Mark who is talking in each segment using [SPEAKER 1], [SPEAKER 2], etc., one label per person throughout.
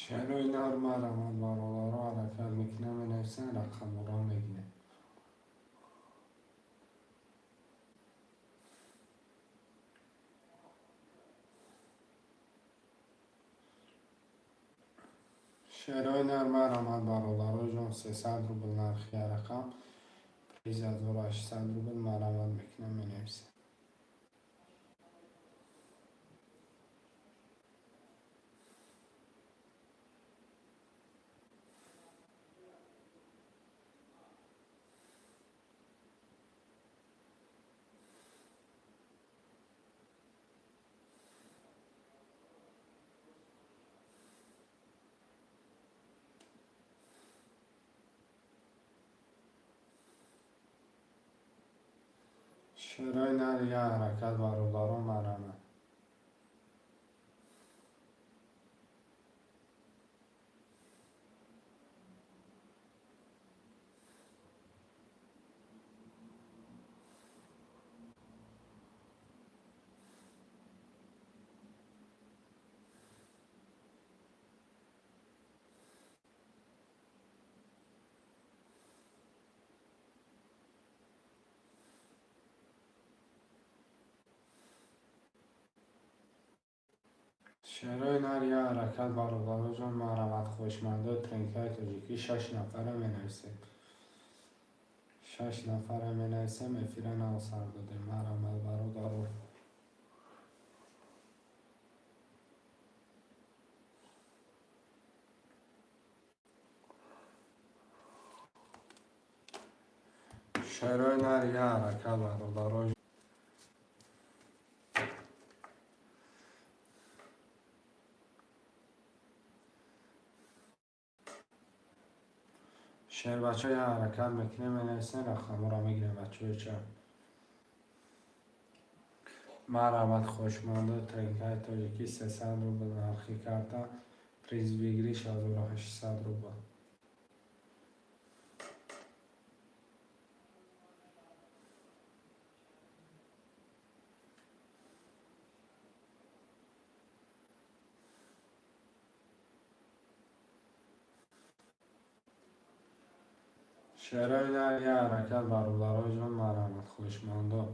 [SPEAKER 1] چرا اینا رو مرمت برادر رو حرکت میکنه می نویسن رقم را میگنه. چرا اینا رو مرمت برادر جان 300 روبل نرخی رقم 3800 روبل مرمت میکنه می نویسن. چرا اینا رو یه حرکت برادر مرمت. چرا اینا رو یه حرکت برادر جان مرمت خوشمنده ترینکای تاجیکی 6 نفره می نویسه. 6 نفره می نویسه مفیره نو سر داده مرمت برادر رو. چرا اینا رو یه حرکت برادر شعر بچه های حرکت میکنه می نویسن رقم را میگیره بچه های چه مرمت خوشمانده ترینکای تاجیکی 300 روبل نرخی کرده پریز بگیری 6800 روبل. شعرهای در یه حرکت برادرای جان مرمت خوشمانده.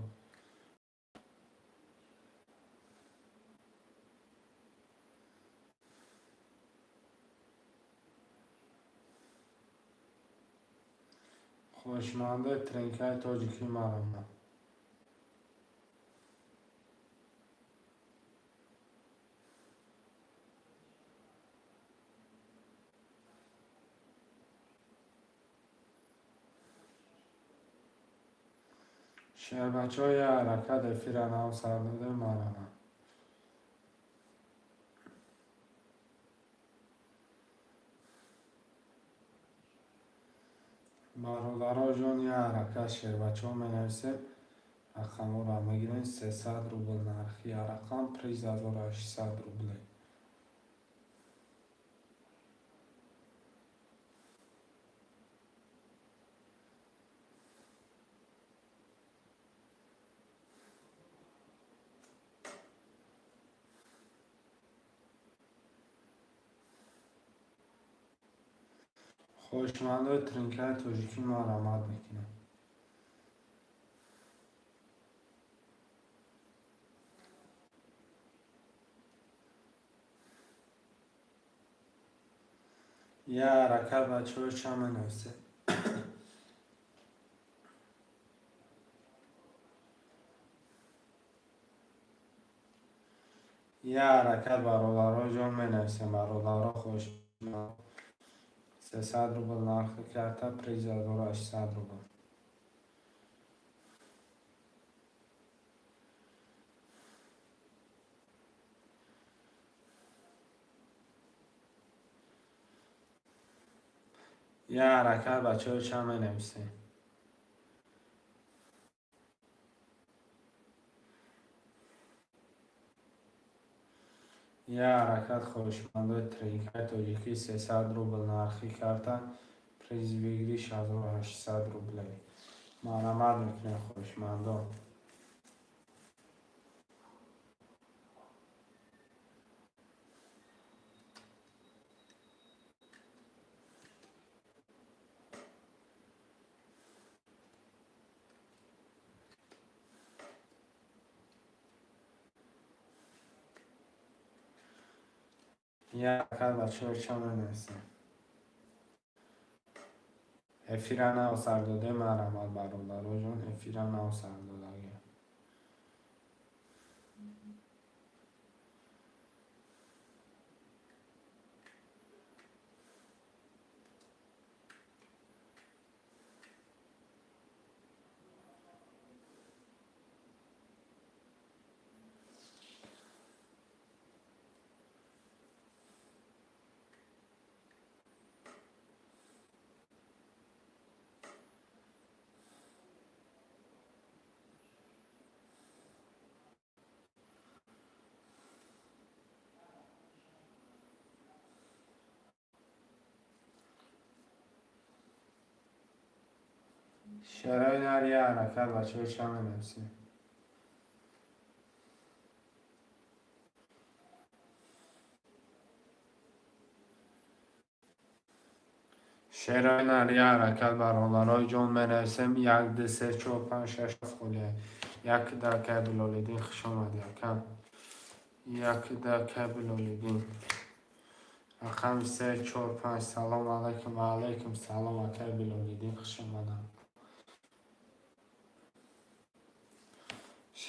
[SPEAKER 1] خوشمانده ترینکای تاجیکی مرمت. شعر بچه های حرکت افیرن او سرداده مرمت. برادرای جان یه حرکت شعر بچه ها می نویسه رقم را میگیرن 300 روبل نرخی رقم 3800 روبل. خوشمنده ترینکای تاجیکی مرمت میکنه. یه حرکت بچه های چه می نویسه یه حرکت برادرها جان می نویسه برادرها خوشمند 300 روبل نرخ کرده پریز 2800 روبل. یه حرکت بچه های چه می نویسه یه حرکت خوشمنده ترینکای تاجیکی 300 روبل نرخی کرده پریز بگیری 6800 روبل مرمت میکنه خوشمنده. یه حرکت بچه چه منویسیم؟ افیران او سرداده مرمت برادر جون افیران او سرداده شعرهای نر یه حرکت بچه چه منویسیم؟ شعرهای نر یه حرکت برادرای جون منویسیم. یک دو سه چهار پنج شش هفت خوله یک دکه بلالیدین خوش آمد یکم یک دکه بلالیدین رقم سه چهار پنج سلام علیکم و علیکم سلام اکه بلالیدین خوش آمدم.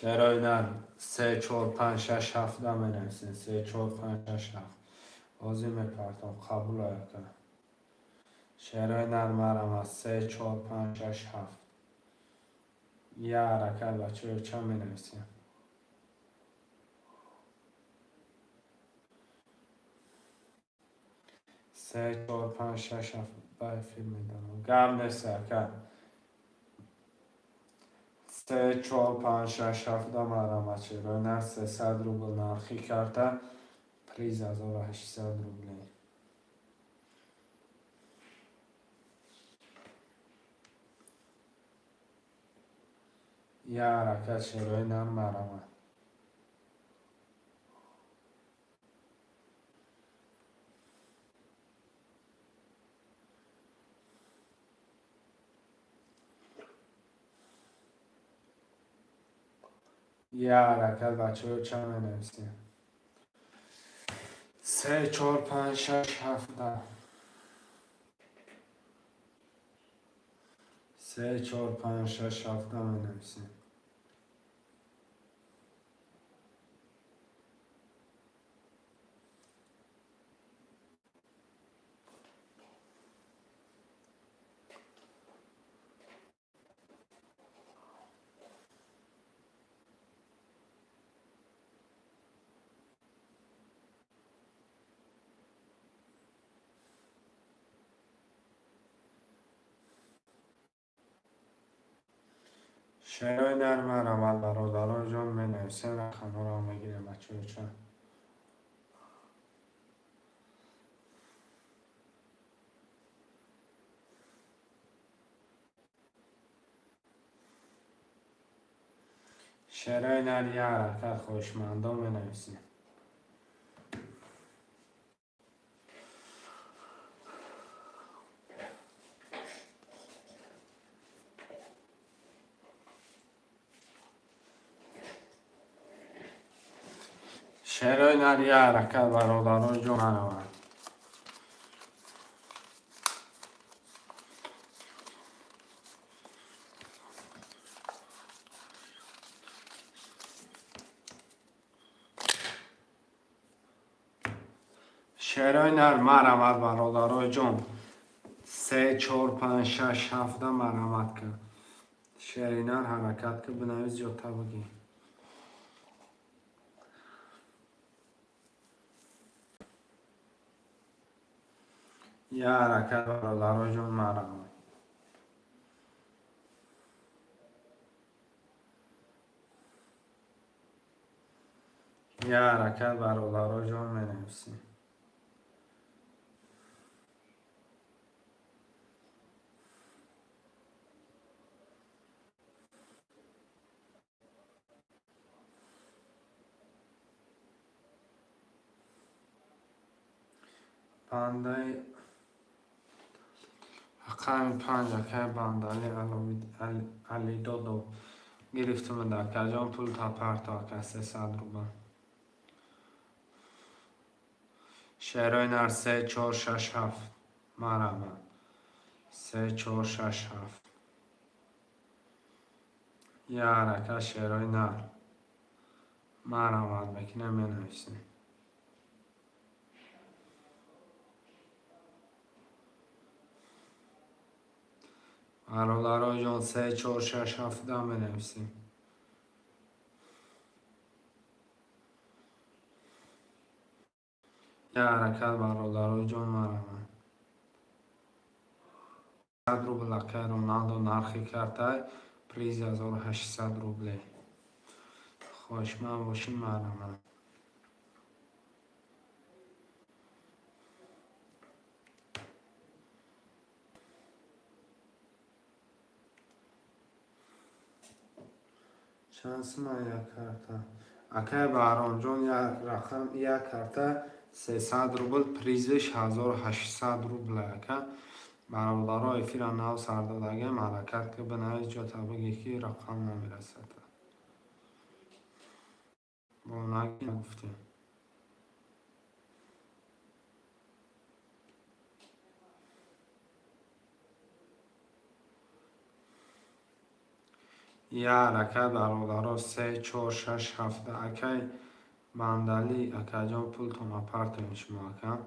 [SPEAKER 1] شعرهای نر سه چهار پنج شش هفت ده منویسیم. سه چهار پنج شش هفت بازی میپرتم قبول یکم. شعرهای نر مرمت سه چهار پنج شش هفت یه حرکت بچه چه منویسیم؟ سه چهار پنج شش هفت بای فیلم میدانم گرم نیست یکم. سه چهار پنج شش هفت ده مرمت شعرهای نر 300 روبل نرخی کرده پریز 1800 روبلی. یه حرکت شعرهای نر مرمت یه حرکت بچه چه منویسیم؟ سه چهار پنج شش هفت ده سه چهار پنج شش هفت ده منویسیم. شعرهای نر مرمت برادران جون منویسیم. رقم ها رو هم بگیریم بچه چه. شعرهای نر یه حرکت خوشمندان منویسیم. شعرهای نر یه حرکت برادران جون مرمت شعرهای نر مرمت برادران جون سه چهار پنج شش هفت ده مرمت کن. شعرهای نر حرکت که بنویس جوتا بگی. یه حرکت برادران جون مرمت یه حرکت برادران جون منویسیم. بنده رقم پنج که بندالی علی دادو گرفتم در کجان پول تا پرتا که 300 روبه. شعرهای نر 3 4 6 7 مرحمت 3 4 6 7 یه حرکت شعرهای نر مرحمت بکنه می نویسیم برادرای جان 3 4 6 7 می نویسیم یه حرکت برادرای جان مرحمت 100 روبل که رونالدو نرخی کرده پریز 1800 روبله خوشمند باشین مرحمت شانس من یک کرده اکه بهرام جان یک رقم یک کرده 300 روبل پریزش 1800 روبل اکه برادرای فیر نو سردادگه ملکت که به نویز جا بگی که رقم نمیرسد با نگی نگفتیم یه حرکت برادرها 3 4 6 7 اکه بندلی اکه جان پول تو مپرت میشما اکه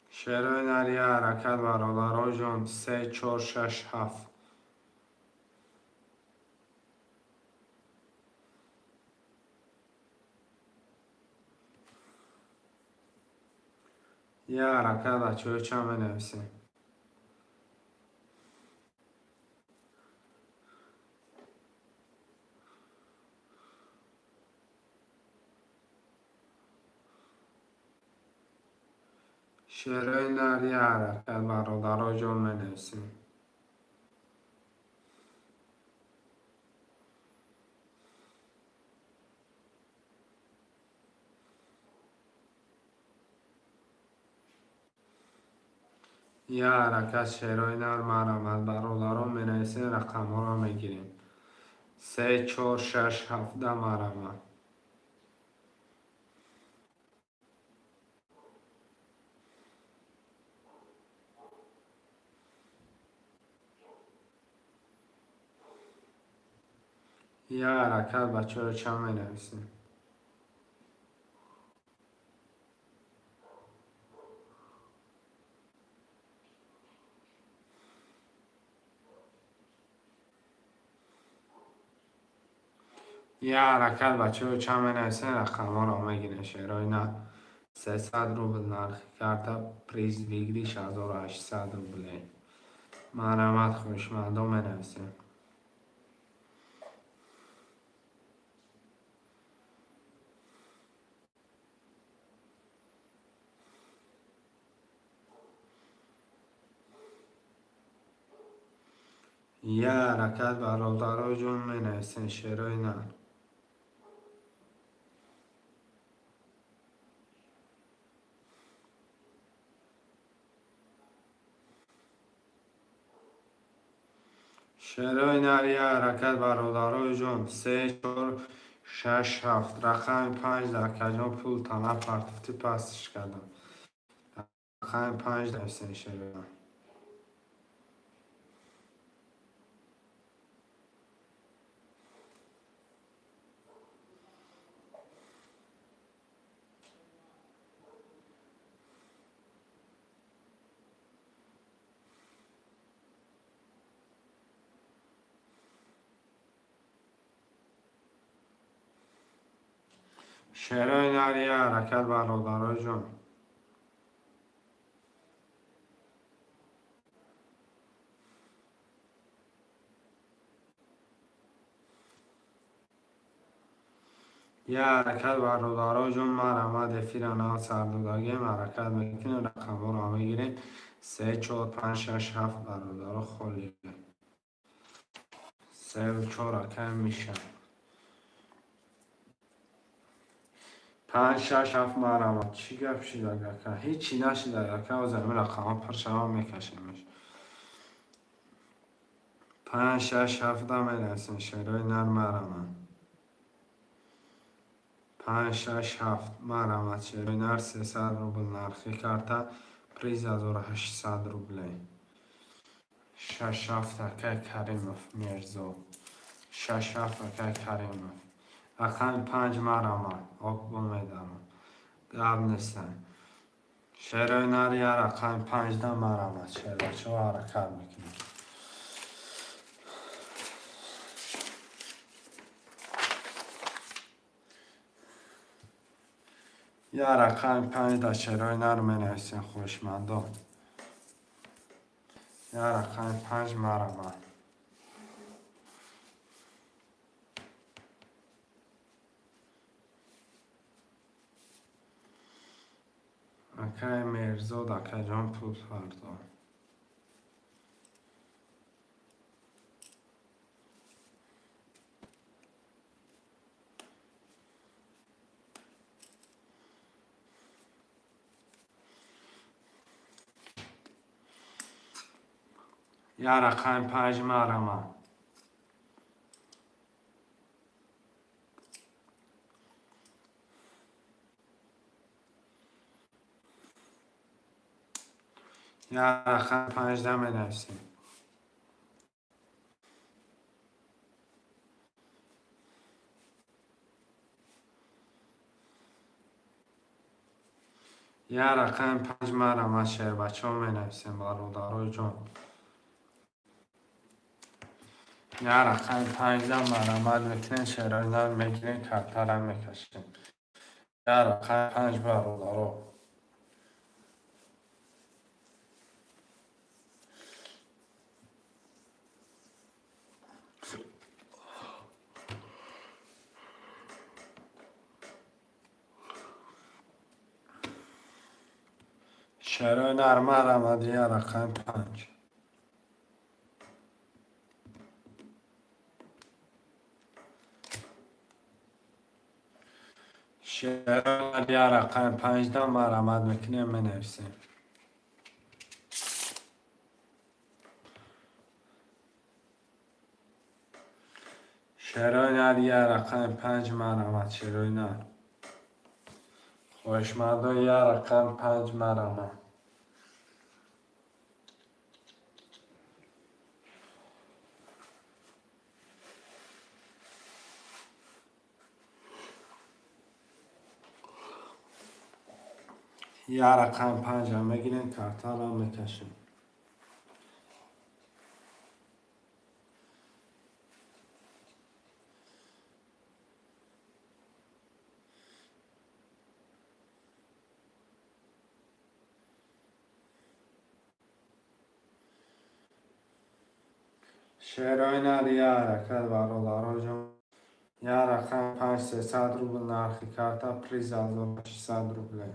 [SPEAKER 1] شعرهای نری حرکت برادرها جان 3 4 6 7 یه حرکت بچه های چند بنویسیم شعرهای نری حرکت برادرها جان بنویسیم یه حرکت شعرهای نر مرحمت برادرها بنویسیم رقم ها را میگیریم 3 4 6 7 مرحمت یه حرکت بچه ها چند بنویسیم یه حرکت بچه ها چند بنویسیم رقم ها را میگیریم شعرهای نر 300 روبل نرخی کرده پریز بگیریش 1800 روبله مرحمت خوشمندم بنویسیم یه حرکت برادرها جون بنویسیم شعرهای نر شعرهای نر یه حرکت برادرها جون 3 4 6 7 رقم 5 در کجا پول طلب پرتفتی پسش کردم رقم 5 نویسیم شعرهای نر شعرهای نر یه حرکت برادرها جون یه حرکت برادرها جون مرحمت فیر نو سردادگه حرکت میکنه رقم ها را میگیریم 3 4 5 6 7 برادرها خالی 3 و 4 کم میشه 5 6 7 مرحمت چی گپ شد اگر هیچی نشد اگر و زمین رقم ها پر شما میکشیمش 5 6 7 میرسیم شیرای نر مرمه 5 6 7 مرمت شیرای نر 300 روبل نرخی کرده پریز 1800 روبلی 6 7 اکای کریموف میرزو 6 7 اکای کریموف اقل 5 مرمه آب میدارم دب نیستن شیرای نر یار اقل 15 مرمت شیرای چو حرکت میکنه یه رقم 5 شیرای نر مینویسین خوشمندان یه رقم 5 مرمه اکای مرزاد اکای جان پول فردا یه رقم 5 مرمه یه رقم 15 مینویسین یه رقم 5 مرمه شیر بچه ها مینویسین برادرای جان یه رقم 15 مرمه میکنین شیرای نر میگیرین کتر هم میکشین یه رقم 5 برادرها شیرای نر مرمه یه رقم 5 شیرای نر یه رقم 15 مرمه میکنین مینویسین شیرای نر یه رقم 5 مرمت شیرای نر خوشمندان یه رقم 5 مرمه یه رقم 5 هم میگیرین کارتر هم میکشین شیرای نر یه حرکت برادرها جان یه رقم 5 300 روبل نرخی کرده پریز 1600 روبله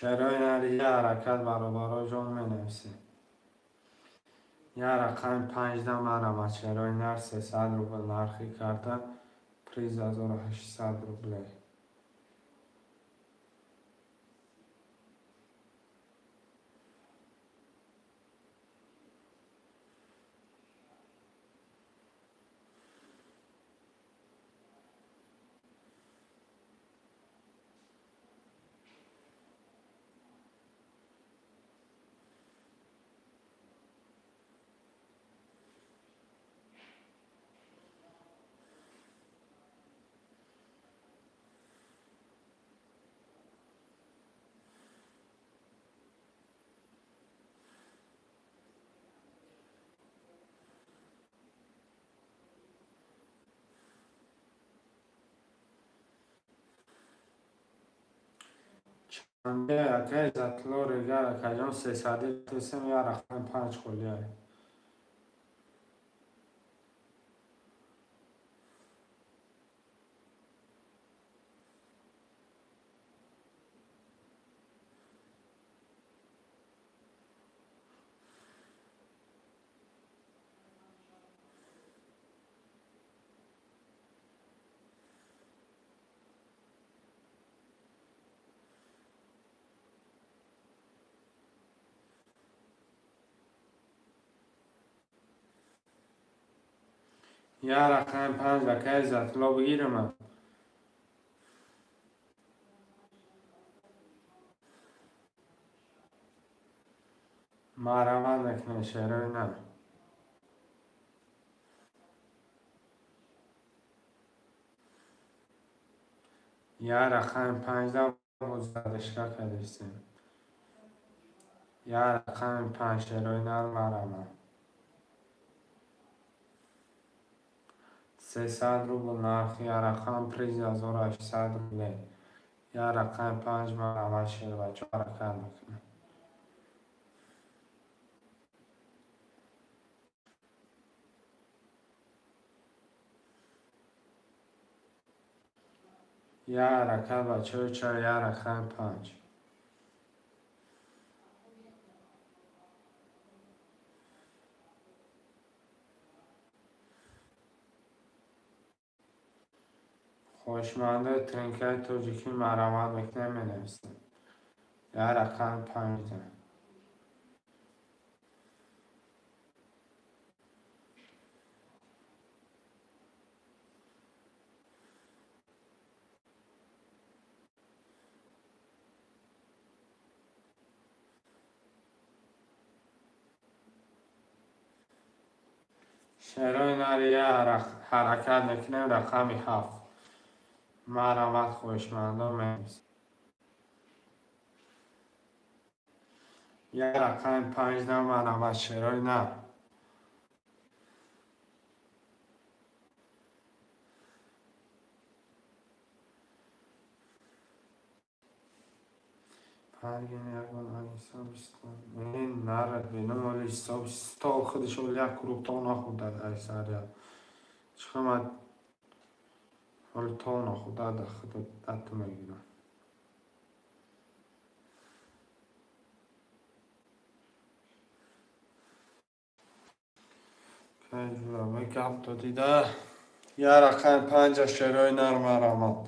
[SPEAKER 1] شیرای نر یه حرکت برادرها جان مینویسین یه رقم 15 مرمت شیرای نر 300 روبل نرخی کرده پریز 1800 روبله چنده اکای زتلو ریگر اکای جان 300 تسیم یه رقم 5 خولیه یا رقم 5 لکه عزت لا بگیرم. مرحمت نکنه شعرهای نه. یا رقم 15 مزدشگاه کدیستیم. یا رقم 5 شعرهای نه مرحمت 300 روبل نرخ. یا رقم پریز 1800 روبل. یا رقم 5 مرحمت شعر بچه ها رقم نکنه. یا رقم بچه های چرا یا رقم 5 خوشمنده ترینکای توجیکی مرحمت میکنه می نویسیم. یا رقم 15 شعرهای نری یا حرکت میکنه رقم 7 مرحمت خوشمنده می نویسیم. یا رقم 15 مرحمت شعرهای نه. پرگین یکان آنیسا بیستان این نرد بینم ولی ستا خودش ولی یک گروه تا نخود داد ای سریا چخه من ولی تا نخود داد خود داد تو میگیرم که جورا میگم تو دیده. یا رقم 5 شعرهای نر مرحمت.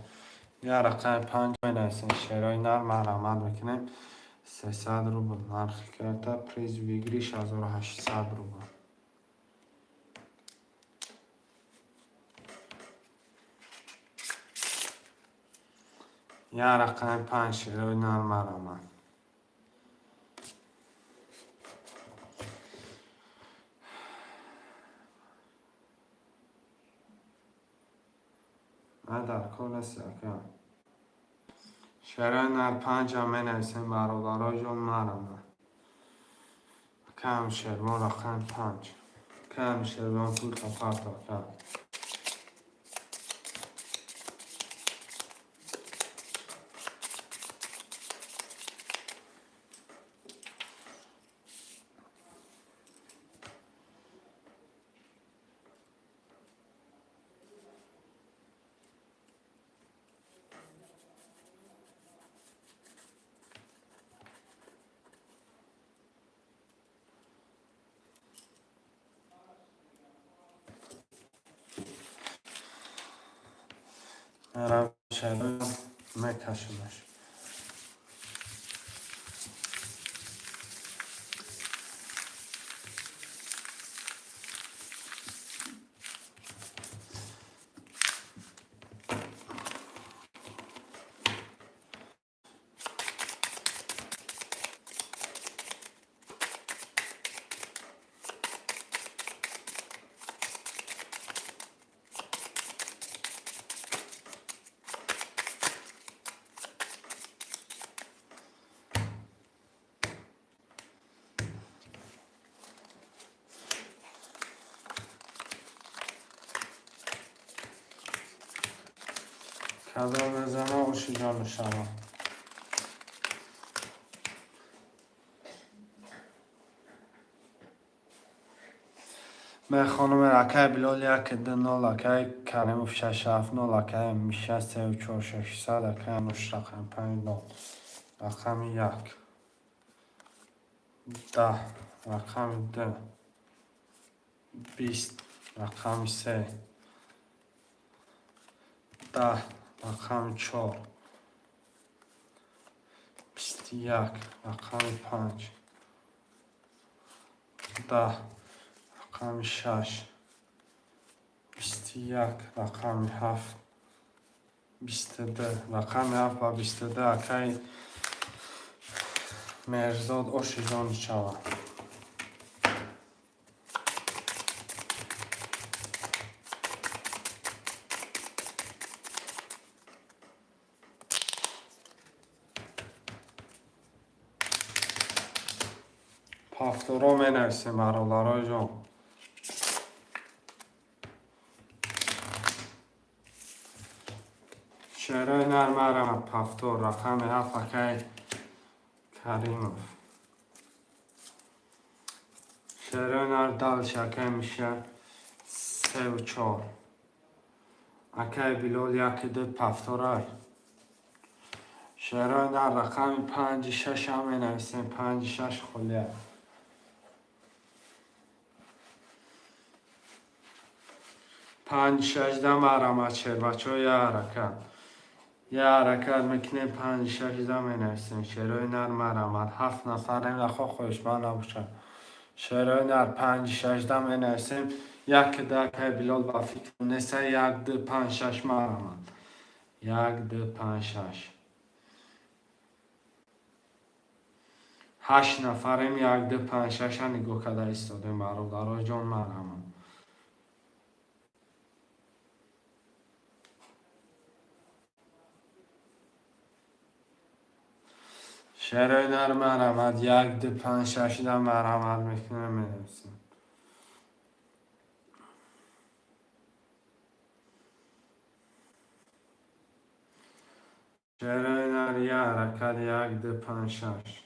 [SPEAKER 1] یا رقم 5 می نویسیم شعرهای نر مرحمت میکنیم. 300 روبل نرخ کرده پریز ویگریش 1800 روبل. یا رقم 5 شعرهای نر مرحمت. نه در کل سکم شعرهای نر 5 هم می نویسیم برادرها جون مرحمت. کم شعرها رقم 5 کم شعرها پول تا پرتا کم. مرحمت شعرها میکشمش. کدام بزنه باشی جان شما. من خانم لکه بلال یک دنا لکه کریم شش هفت نو لکه میشه 34600 لکه نوش رقم 5 نو رقم 1 10 رقم 2 20 رقم 3 10 رقم 4 21 رقم 5 10 رقم 6 یک رقم 7 22 رقم 7 و 22 اکی مرزاد اوشیدان شود. پافتورا می نویسیم برادرای جان. شعرهای نرم پافتور رقم 7 اکی کریموف. شعرهای نر دل شکه میشه 3 و 4 اکی بلال یکی دو پافتورای. شعرهای نر رقم 5 6 هم می نویسیم 5 6 خلیه. 5 6 مرمت شعر بچه ها یه حرکت میکنیم 5 6 می نویسیم. شعرهای نر مرمت 7 نفر این لخوا خوشبان نباشه. شعرهای نر 5 6 می نویسیم. یک دو که بلال با فکر نیسته 1 2 5 6 مرمت 1 2 5 6 8 نفریم 1 2 5 6 نگاه کده ایستادیم برادرای جان مرمت. شعرهای نر مرمت 1 2 5 6 مرمت میکنیم می نویسیم. شعرهای نر یه حرکت 1 2 5 6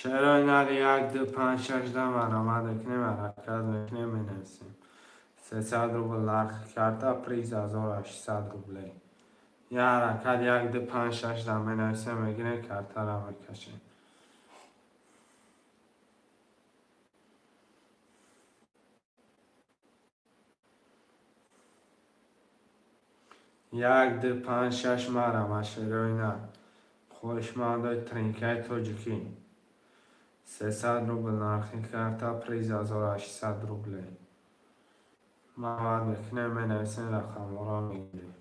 [SPEAKER 1] شعرهای نر 1 2 5 6 مرمت میکنیم حرکت میکنیم می نویسیم. 300 روبل نرخ کرده پریز 1800 روبله. یه حرکت 1 2 5 6 می نویسیم میگیریم کرده را میکشیم. یک دو 5 6 مرمت شعرهای نر خوشمانده ترینکای توجیکی 300 روبل نرخی کرده پریز 1800 روبله. مواد میکنیم می نویسیم رقم را میگیریم.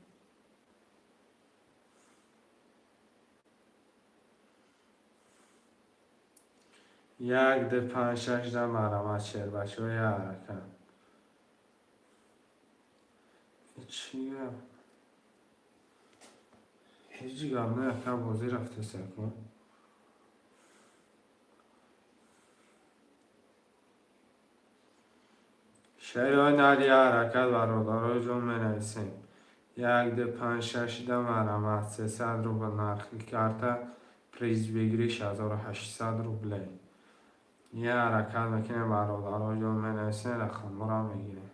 [SPEAKER 1] 1 2 5 6 مرمت شعر بچه های حرکت چیه؟ هیچی گم نه یکم بازی رفته سکن. شعرهای نر یه حرکت برادرای جان می نویسیم. 1 2 5 6 مرمت 300 روبل نرخی کرده پریز بگیریش 1800 روبله. یه حرکت میکنیم برادرای جان می نویسیم رقم را میگیریم.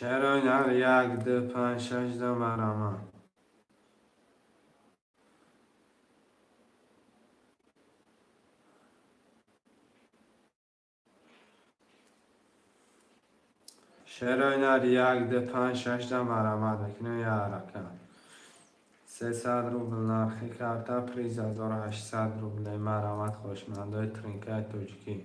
[SPEAKER 1] شعرهای نر 1 2 5 6 مرمت شعرهای نر 1 2 5 6 مرمت میکنیم یه حرکت 300 روبل نرخی کرده پریز 1800 روبله. مرمت خوشمنده ترینکای توجیکی.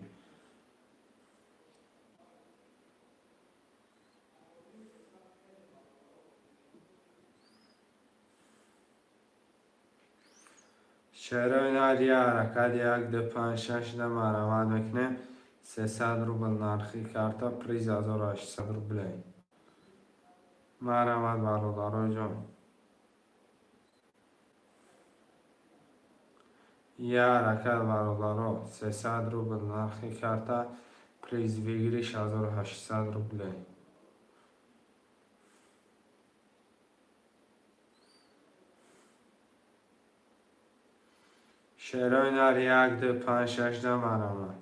[SPEAKER 1] شعرهای نر یه حرکت 1 2 5 6 مرمت میکنیم 300 روبل نرخی کرده پریز 1800 روبله. مرمت برادرای جان. یه حرکت برادرها 300 روبل نرخی کرده پریز بگیریش 1800 روبله. شعرهای نر 1 2 5 6 مرمت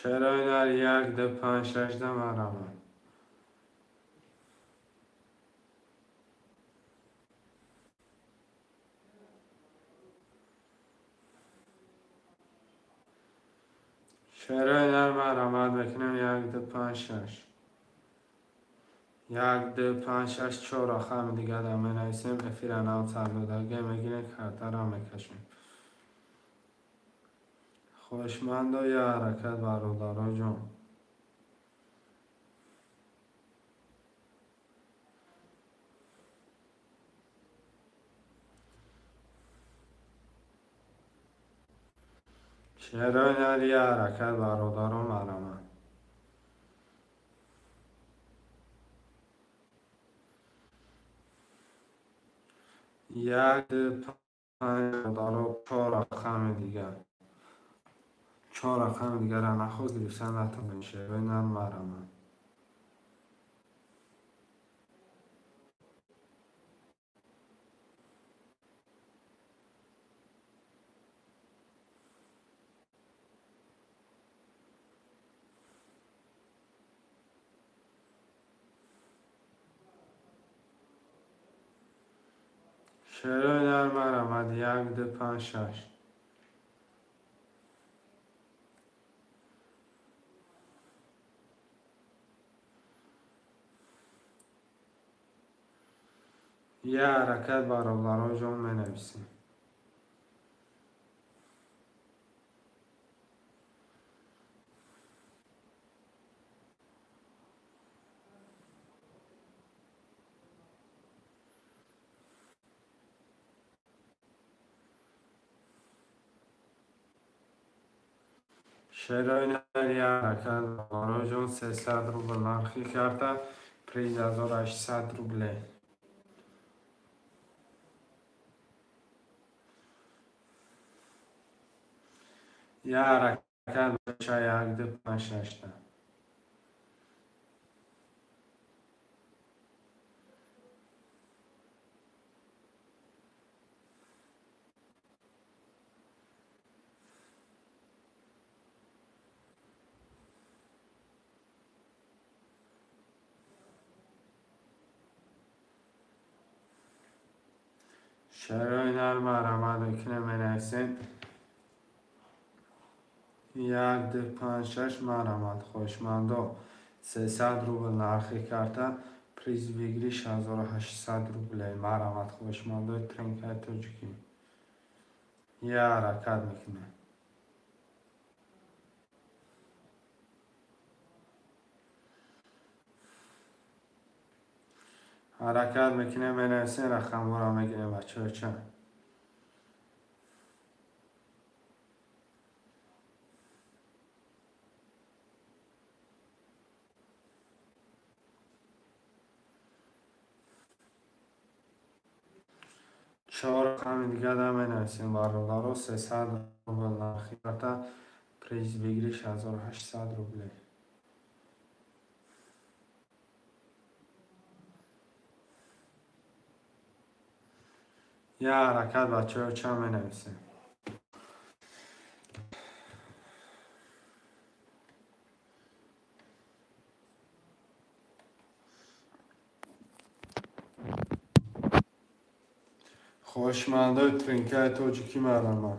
[SPEAKER 1] چرا یک ده پنج شش ده مرمه چرا مرمت بکنم یک ده پنج شش یک ده پنج شش چهار خم دیگه در من ایسیم افیران او سرلو درگه میگیره کرده را میکشیم خوشمند و یا حرکت برادرای جان چرا یا حرکت برادران مرمت یک ده پنج برادران چهار خم دیگه چهار خم دیگه را نخود گرفتن نتونن چرا مرمت چرا مرمت یک ده پنج شش یه حرکت برادرای جان می نویسیم شیرین یه حرکت برادرای جان 300 روبل نرخی کرده پریز 1800 روبله یه حرکت بچه یک ده پنج شش ده شیرین مرمت بکنه می نویسیم یک ده پنج شش مرمت خوشمندا 300 روبل نرخی کرده پریز بگیریش 1800 روبله مرمت خوشمندا ترینکای توجکی یه حرکت میکنه حرکت میکنه می نویسیم رقم را میگیریم بچه چند چهار رقم دیگه در می نویسیم برادرها 300 روبل نرخی کرده پریز بگیریش 1800 روبله یه حرکت بچه چند می نویسیم خوشمندای ترینکای توجکی مرمت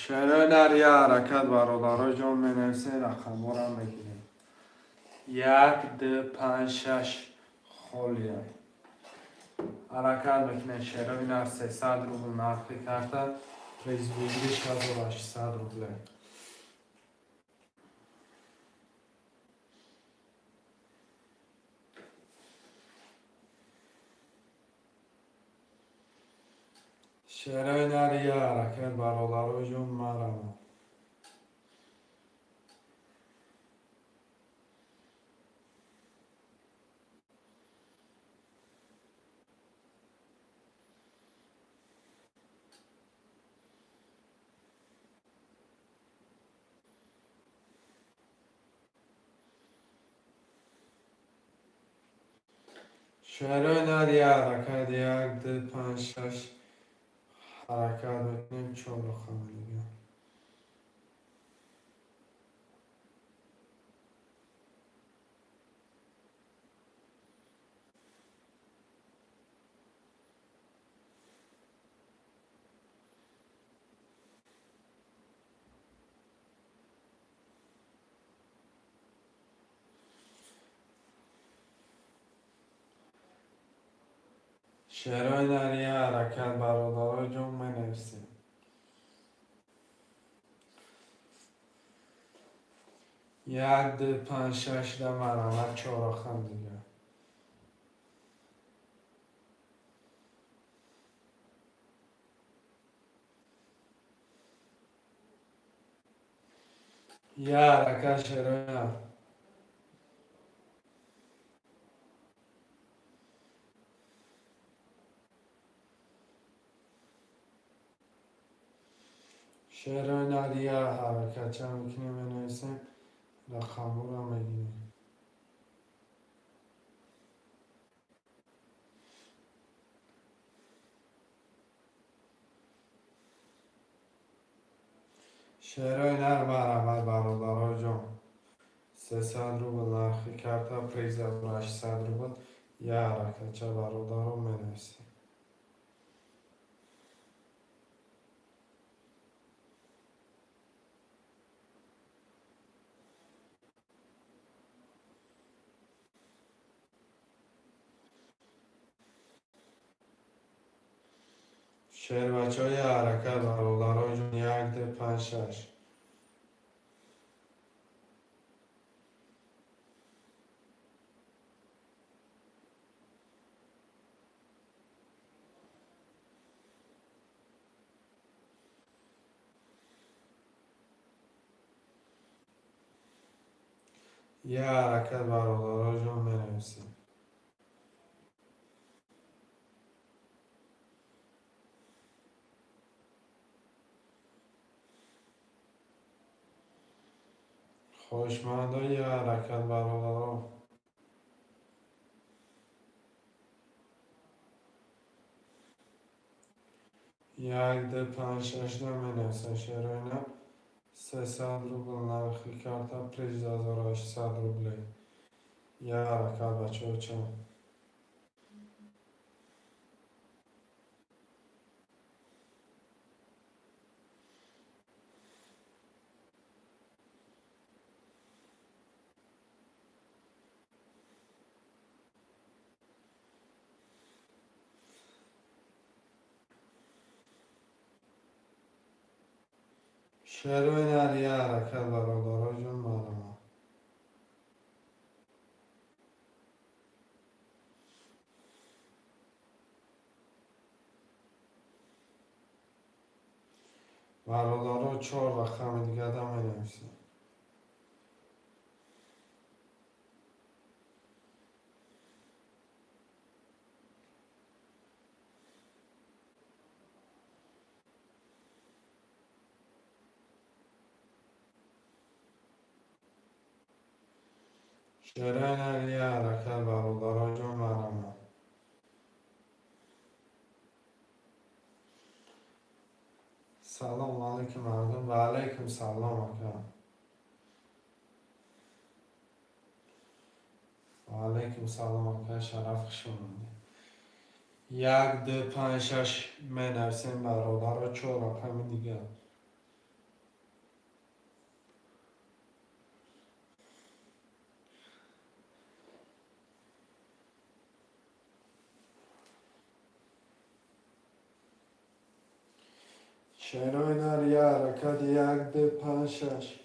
[SPEAKER 1] شنو یه حرکت برادرای جان می نویسیم رقم را میگیریم یک ده پنج شش خولیه حرکت میکنه شیرین 300 روبل نرخی کرده پریز بگیریش 1800 روبله شیرین یه حرکت برادرای جان مرمت شعرهای یه حرکت یک ده پنج شش حرکت بکنیم چهار رقم دیگه. شعرهای یه حرکت برادرای جون منویسیم. یک ده پنج شش ده مرمت چهار رقم دیگه. یه حرکت شعرهای شعرهای یه حرکت چه میکنیم منویسیم رقم رو هم بگیریم. شعرهای مرمت برادرای جون 300 روبل نرخی کرده پریز 800 روبل یه حرکت چه برادر رو منویسیم. شعر بچه های حرکت برادرای جون یک ده پنج شش. یه حرکت برادرای جون منویسیم. خوشمنده یه حرکت برادرها. یک ده پنج شش ده منویسیم. شعر اینا 300 روبل نرخی کرده پریز 1800 روبله یه حرکت بچه ها چند. شعر یه حرکت برادرای جون معلومه. برادرها چهار رقم دیگه ده منویسیم. شعر یه حرکت برادرای جون معلومه. سلام علیکم مردم و علیکم سلام اکرم. و علیکم سلام اکرم شرف شما. یک ده پنج شش منویسیم برادرها چهار رقم دیگه. شعرهای یه حرکت یک ده پنج شش.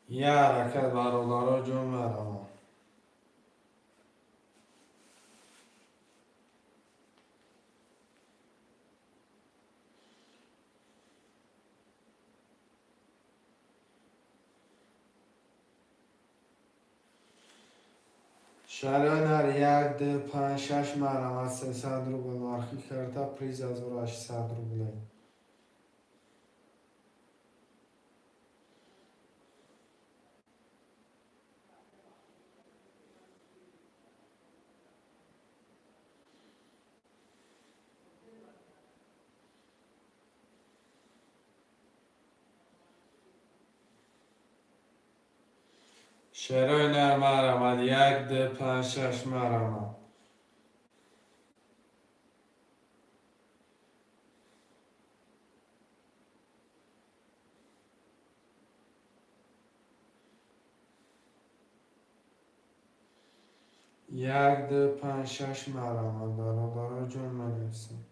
[SPEAKER 1] یه حرکت برادرها جون مرمه. شرایط یک ده پنج شش مرمت 300 روبل نرخی کرده پریز 1800 روبله. شرایط مرمت یک ده پنج شش مرمت یک ده پنج شش مرمت برادر جون منویسیم.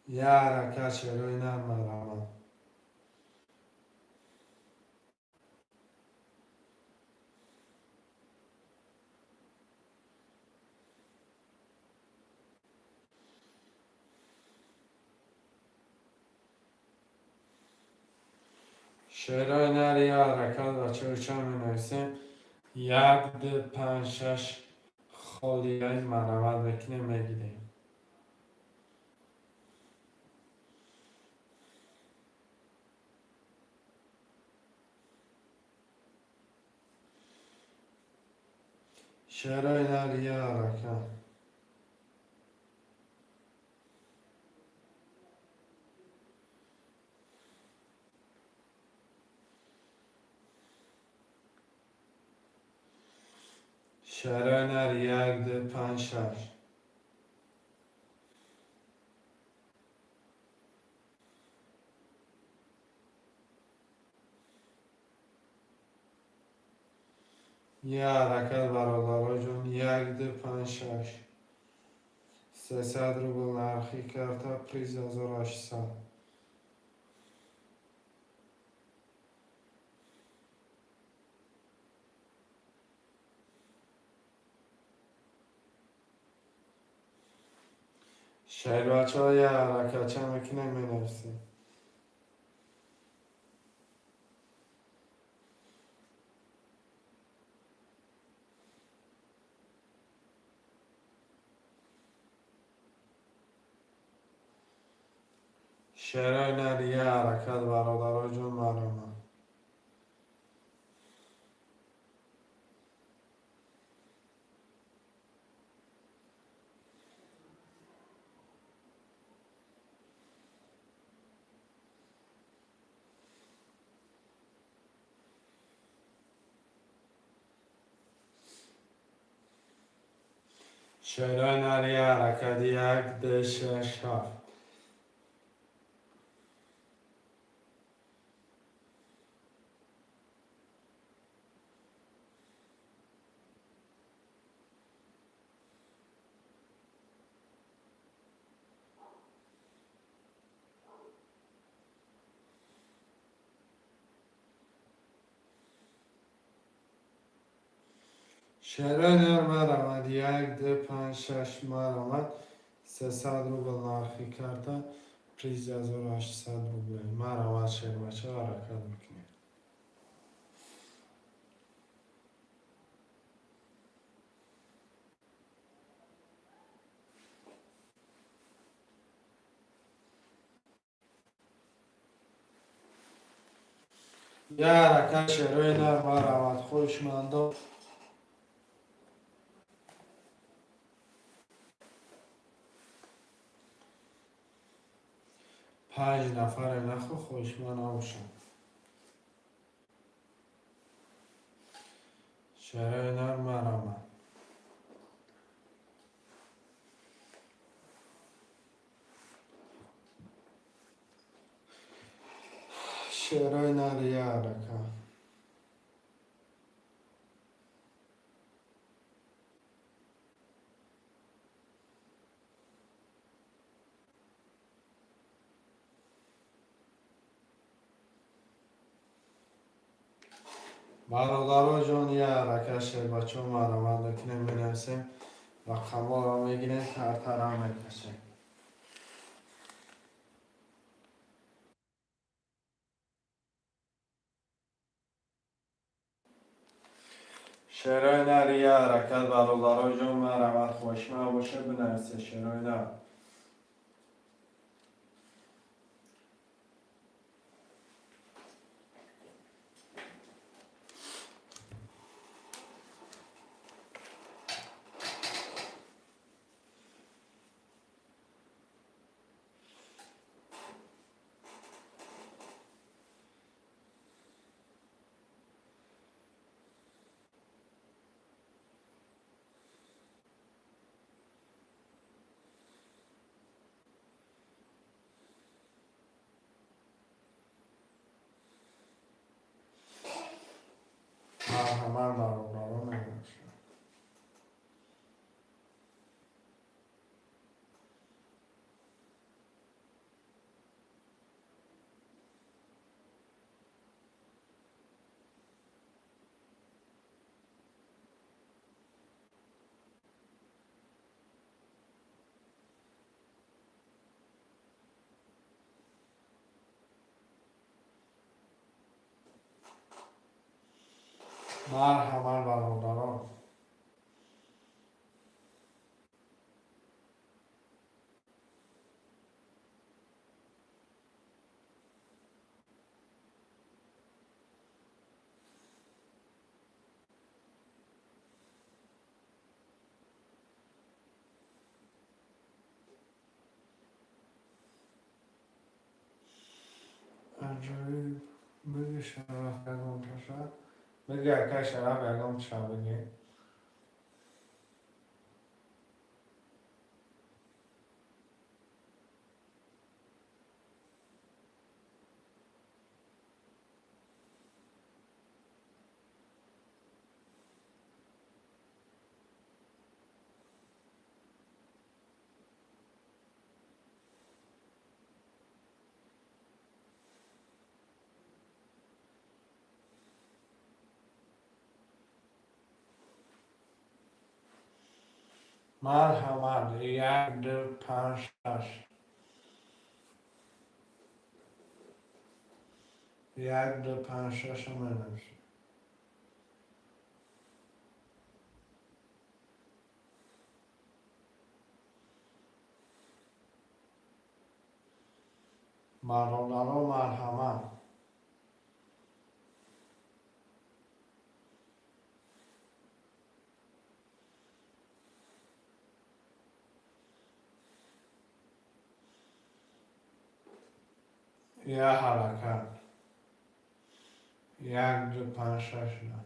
[SPEAKER 1] یه حرکت شرایط مرمت شرایط یه حرکت بچه چه منویسیم. یک ده پنج شش خالیه مرمت بکنه میگیریم. شرایط یه حرکت شرایط یک ده پنج شش یه حرکت برادرای جون یک ده پنج شش 300 روبل نرخی کرده پریز 1800. شاید بچه ها یه حرکت چه مکنه می نویسیم. شرایط یه حرکت برادرای جون معلومه. شرایط یه حرکت یک ده شش هفت شرایط مرمت یک ده پنج شش مرمت 300 روبل نرخی کرده پریز 1800 روبل مرمت شیر بچه حرکت میکنه. یه حرکت شرایط مرمت خوشمنده 5 نفر نخو خوشمند نباشن. شرایط مرمت شرایط یه حرکت برادرها جان یه حرکت بچه ها مرمت کنیم بنویسیم رقم ها را میگیریم هر طرح میکشیم. شعرهای نر یه حرکت برادرها جان مرمت خوشمه باشه بنویسیم شعرهای نر. همه برادرها می‌نویسیم. مرحمت برادران. عجایب بگی شرف یکم تشد بگی اکه شرف یکم تشد بگی مرحمت یک دو پنج شش یک دو پنج شش رو می‌نویسیم. برادران مرحمت یه حرکت یک دو پنج شش نه.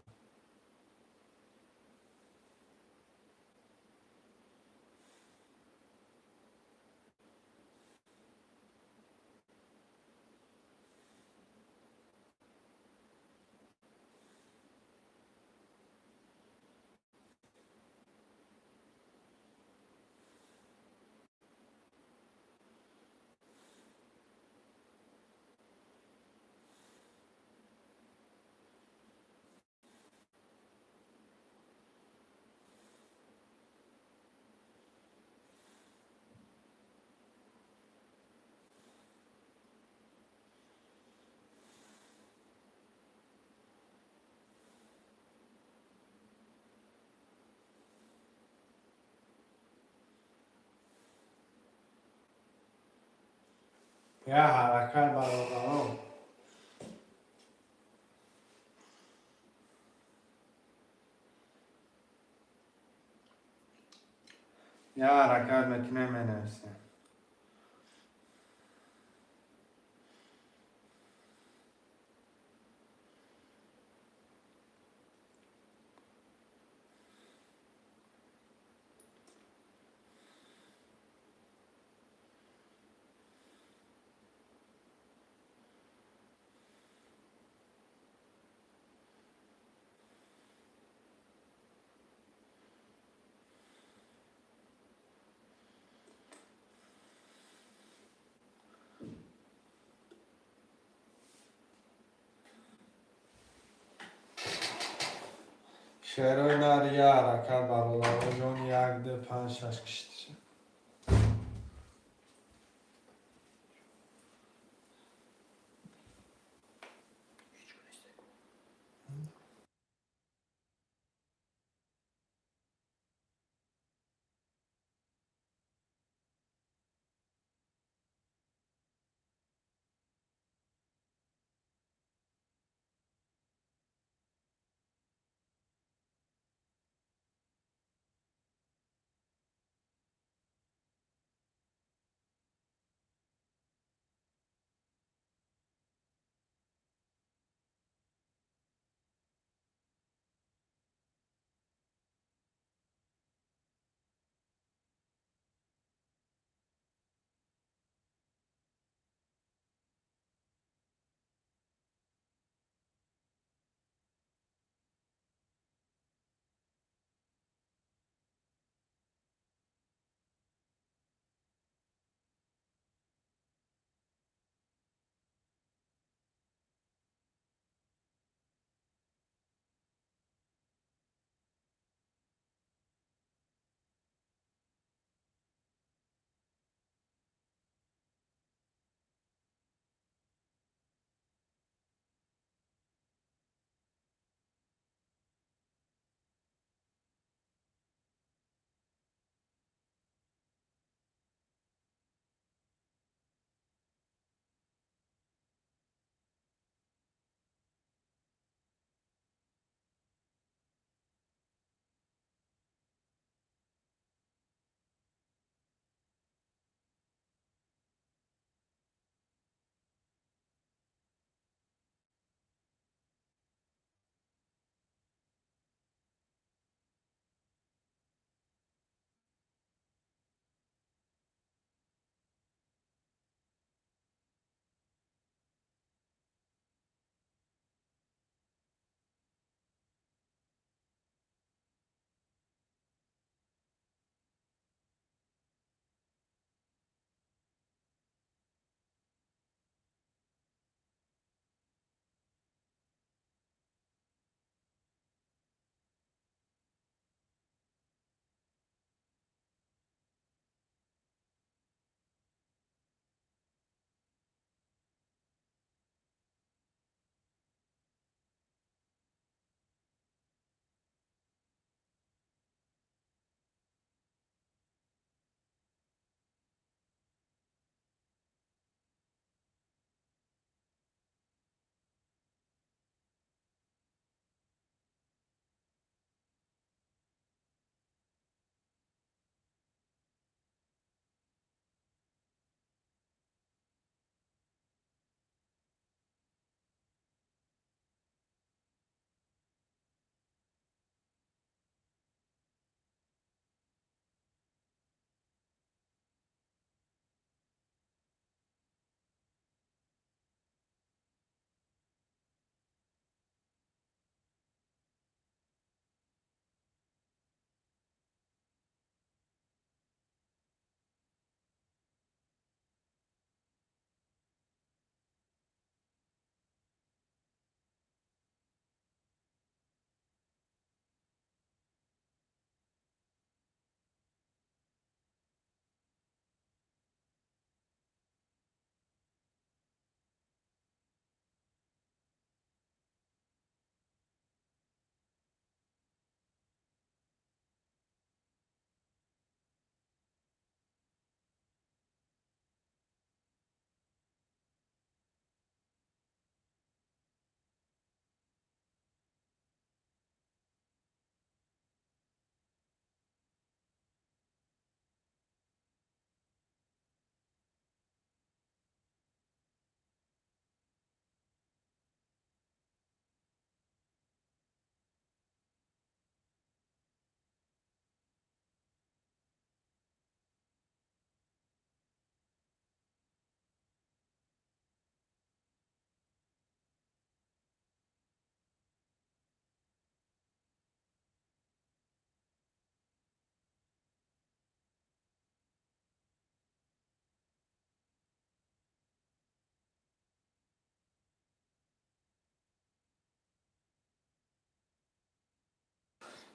[SPEAKER 1] یه حرکت برادران یه حرکت میتونه می‌نویسیم. شعرهای نریه حرکت برادر جان 1 2 5 6 کشتیشه.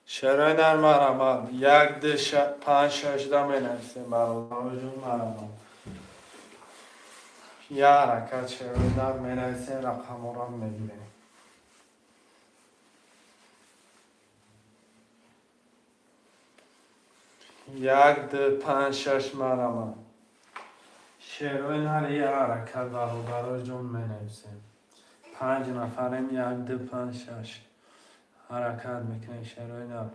[SPEAKER 1] شعرهای نرم مرمم یک ده پنج شش ده می نویسیم برای جون مرمم یه حرکت شعرهای نرم می نویسیم رقم را می گیریم. یک ده پنج شش مرمم شعرهای نرم یه حرکت برای جون می نویسیم. 5 نفریم یک ده پنج شش حرکت میکنیم شعرهای نرم.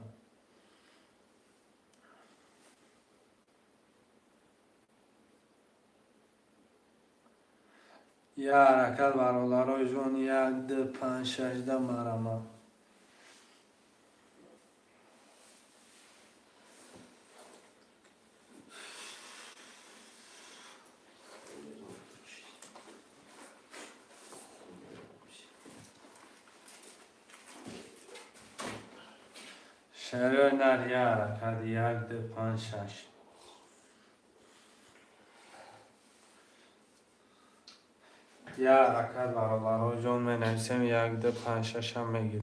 [SPEAKER 1] یه حرکت برای جون یک ده پنج شش ده مرمم. شعرهای نرم یه حرکت یک ده پنج شش یه حرکت برای جون می نویسیم یک ده پنج شش هم میگیریم.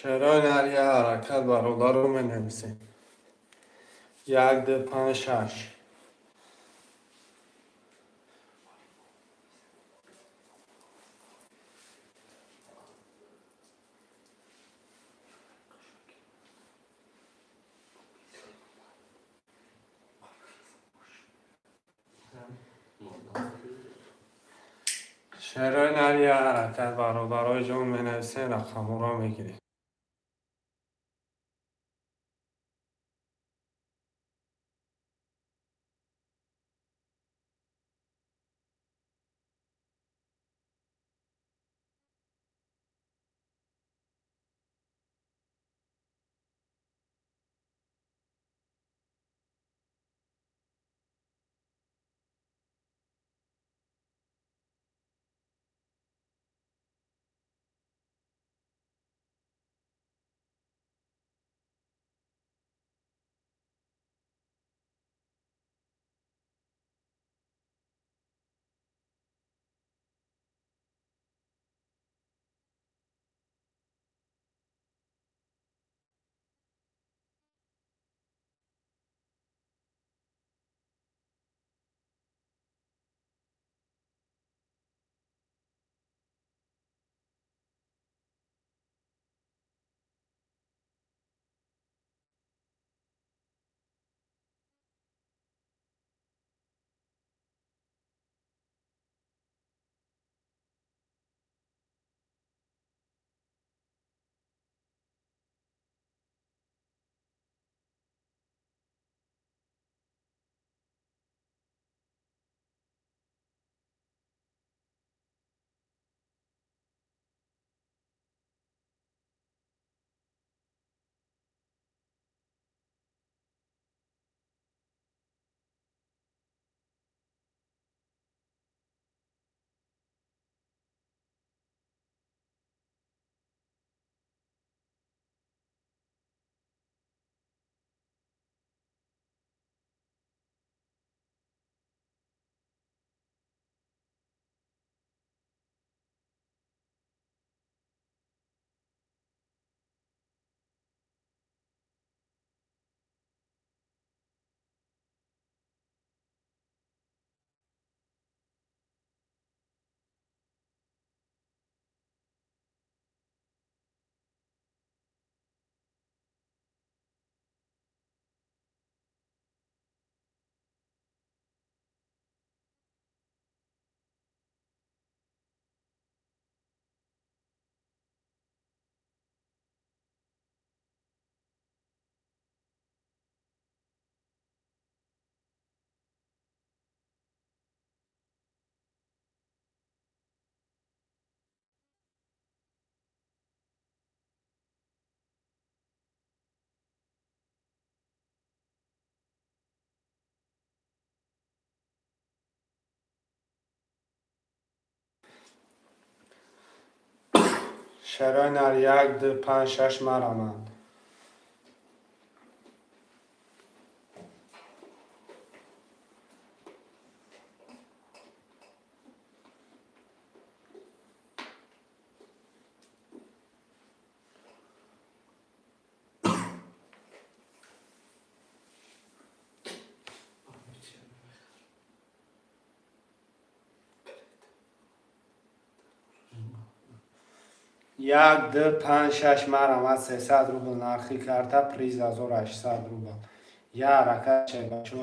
[SPEAKER 1] شعرهای نرم یه حرکت برای می نویسیم یک ده پنج شش شعرهای نری حرکت برای جان منوسین رقم را میگیری. شعرهای نری 1 2 5 6 مرمند. یک دو پنج شش مرمند 300 روبل نرخی کرده پریز 1800 روبل. یه حرکت چه بچه.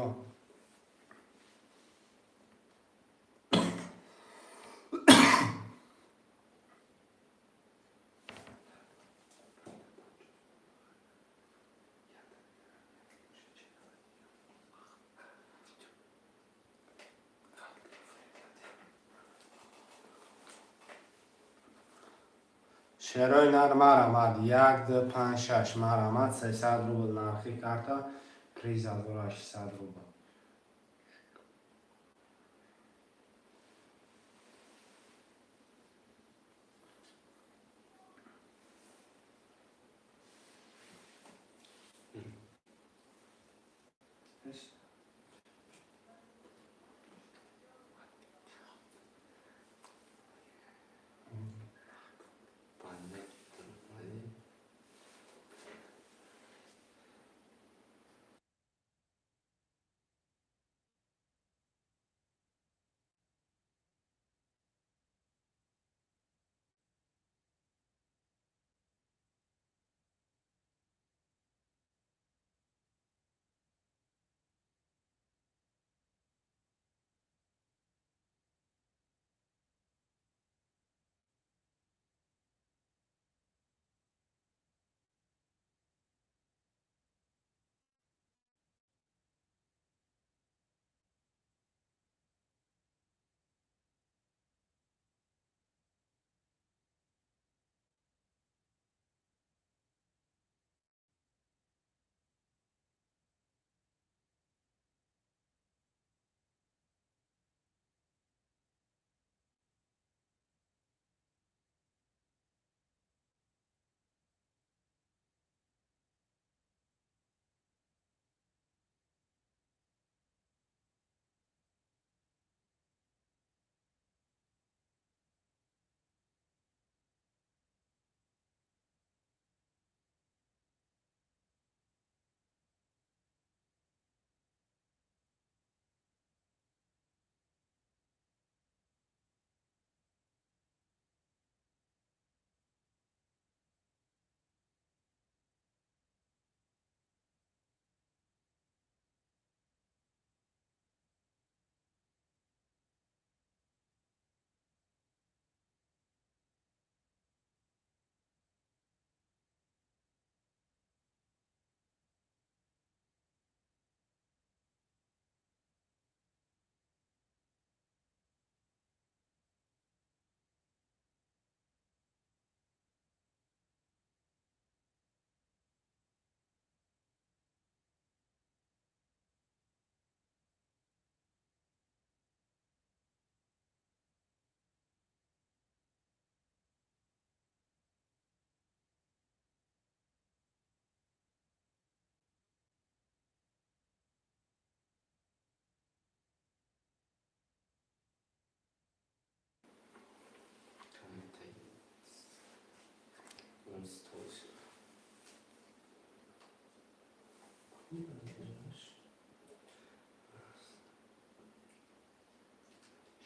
[SPEAKER 1] شعرهای نر مرمد 1 2 5 6 مرمد 300 روبل نرخی کرده پریز 1800 روبل.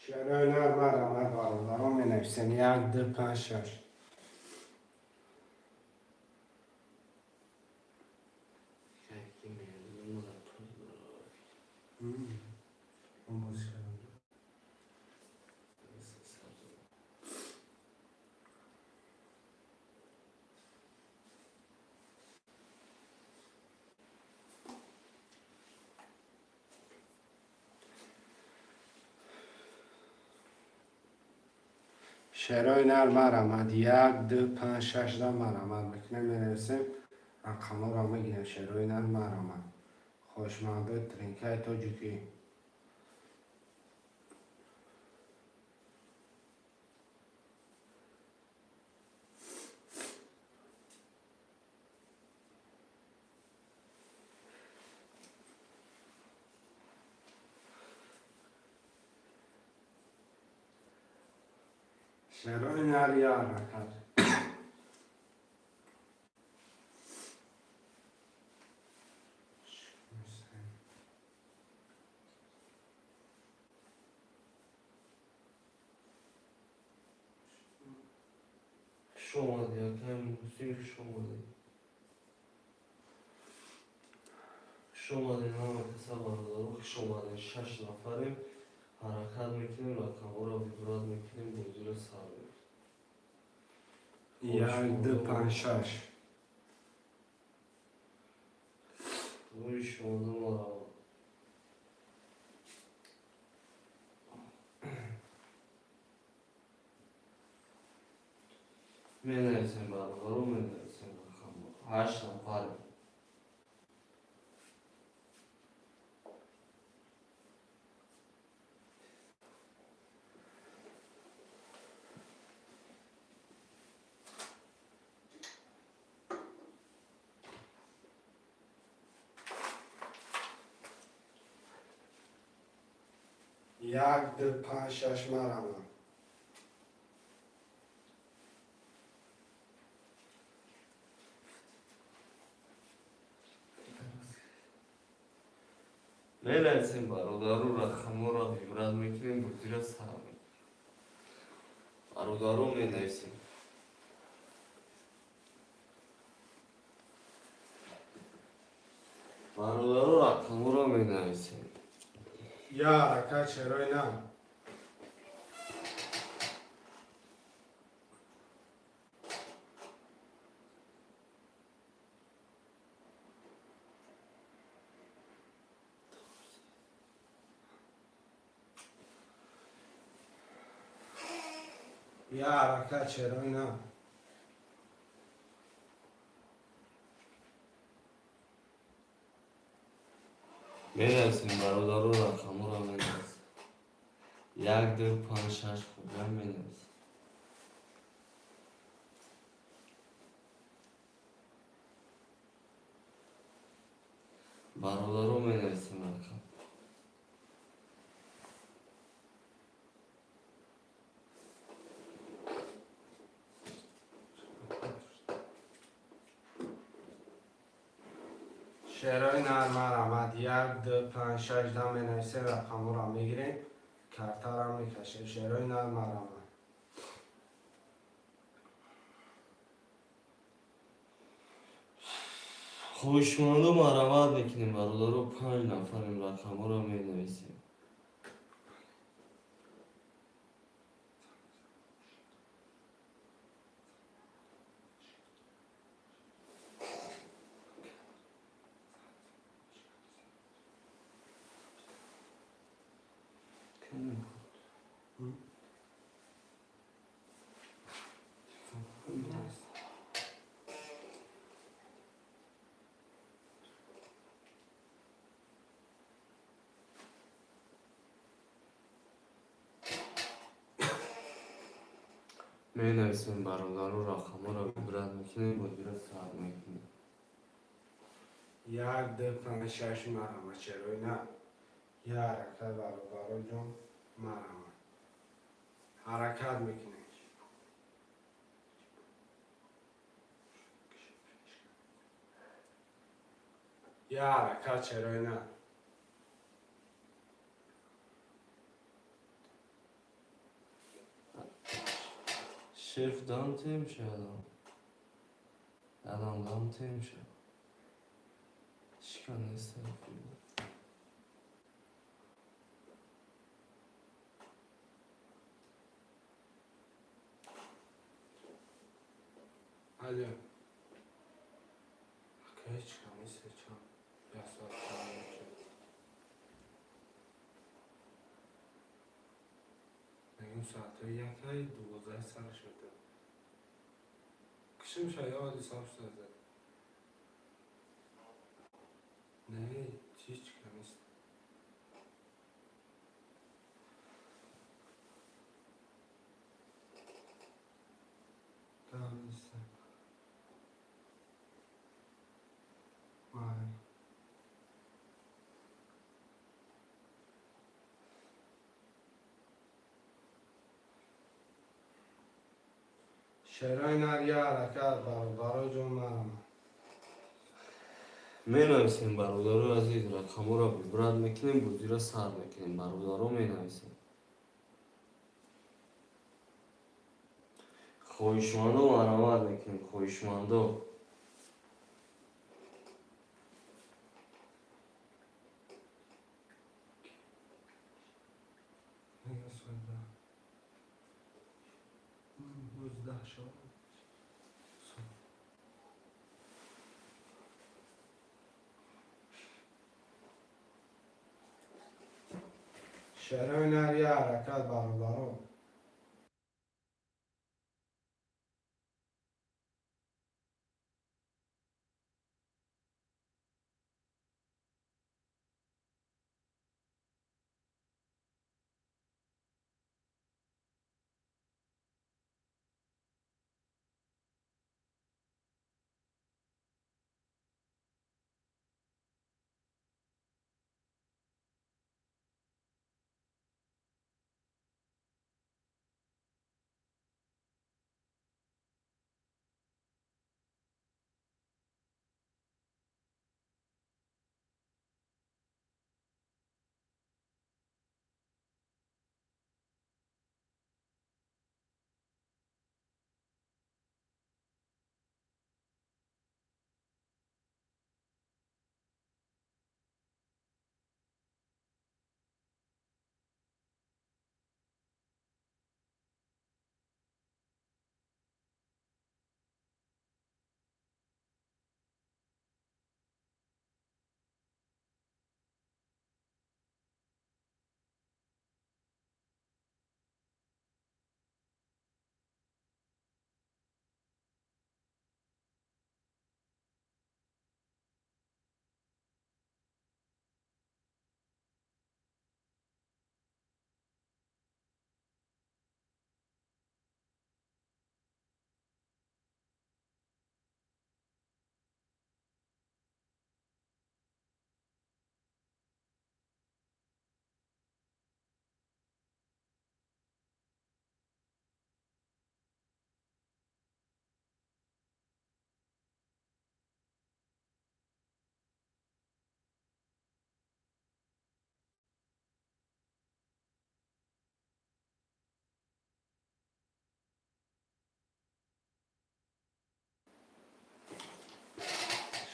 [SPEAKER 1] شعرهای نرم مرمت برادران می نویسیم 1 2 5 6. شعرهای نرم مرمت 1 2 5 6 دا مرمت میکنیم می نویسیم رقم را میگیریم شعرهای نرم مرمت خوشمنده ترینکای تاجیکی شعرهای نرم یا حرکت
[SPEAKER 2] شمالی یکم موسیقی شمالی نام کسا باردارو که شمالی 6 نفریم حرکت میکنیم رقم را ویبرات میکنیم با زیر سر
[SPEAKER 1] 1 2 5 6
[SPEAKER 2] روی شمالی مرا می نویسیم برادرو می نویسیم رقم 8 نفریم
[SPEAKER 1] یک دو پنج شش مرمت
[SPEAKER 2] می نویسیم برادرو رقم را ویبرات میکنیم با زیر سر برادرو می نویسیم برادرو رقم را می نویسیم
[SPEAKER 1] یا حرکت شعرهای نرم یا حرکت شعرهای نرم
[SPEAKER 2] می نویسیم برادرو رقم را می نویسیم 1 2 5 6 خوبه می نویسیم برادرو می نویسیم رقم
[SPEAKER 1] شعرهای نرم مرمت 1 2 5 6 دا می نویسیم رقم را میگیریم کرتا را میکشیم شعرهای نرم مرمت
[SPEAKER 2] خوشمانده مرمت میکنیم برادرو 5 نفریم رقم را می نویسیم می نویسیم برادرو رقم را ویبرات میکنیم با زیر سر میکنیم
[SPEAKER 1] 1 2 5 6 مرمت شعرهای نرم یا حرکت برادران جان مرمت حرکت میکنیم یا حرکت شعرهای نرم
[SPEAKER 2] شرف دام تیم شد. دام تیم شد. چیکار نیست.
[SPEAKER 1] Alo. Hiç kamışı çok. Yasal kamışı. این ساعت یکی 12 سرش میده کشم شاید آدی صاف شده نه چیز کمیست دانسته وای شرای نریا حرکت برادر جون مرم
[SPEAKER 2] مینویسیم برادرو عزیز رقمو را ویبرات میکنیم بازی را سر میکنیم برادرو مینویسیم خویشمندو مرامت میکنیم خویشمندو
[SPEAKER 1] نگه سویده 19 شد شرای نریا حرکت برادرو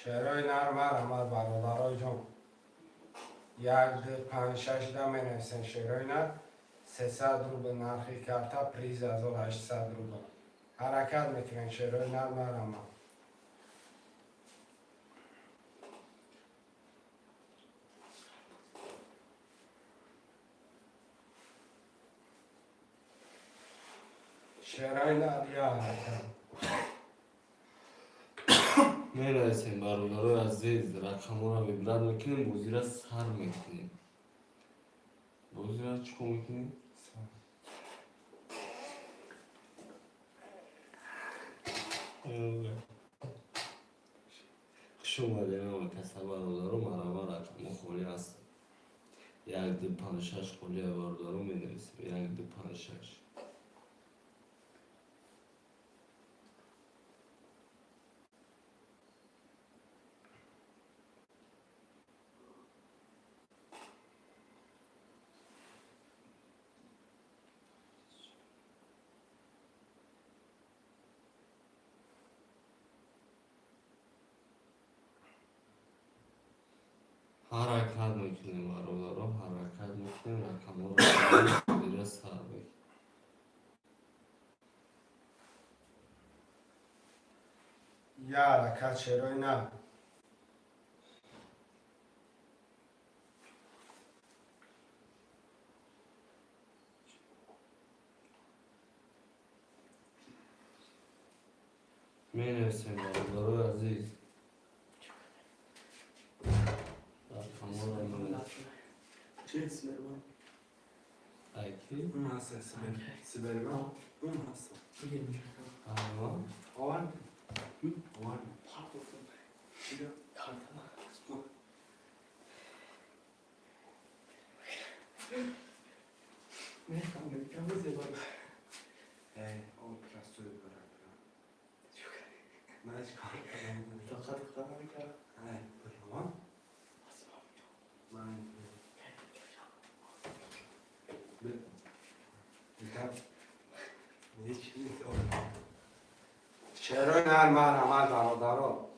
[SPEAKER 1] شعرهای نرم مرم برادرای جون یک ده پنج شش ده می نویسن شعرهای نرم 300 روبل نرخی کرده پریز 1800 روبل حرکت میکنن شعرهای نرم مرم شعرهای نرم یا حرکت
[SPEAKER 2] مینویسیم برادرو عزیز رقمو را ویبرات میکنیم بازی را سر میکنیم بازی را چیکار میکنیم؟ خوش اومدین آقا کسا برادرو مرحبا رقم خوری هست یک دو پنج شش خوری برادرو مینویسیم یک دو پنج شش حرکت میکنیم برادرها، حرکت میکنیم رقم رو مدیر سر بگیر.
[SPEAKER 1] یه حرکت شعرهای نه.
[SPEAKER 2] می نویسیم برادرها عزیز. رقم رو می نویسیم.
[SPEAKER 3] چه اسم من؟
[SPEAKER 2] ایکی؟
[SPEAKER 3] اون هست سیبرمن. اون هست
[SPEAKER 2] آمان؟
[SPEAKER 3] آورد آورد چیه؟ میخوام بزی بارو اون کسوی برم من چی کار کنم؟ طاقت خودم میکرم؟ برو من شعرهای نرم عمل برادرها.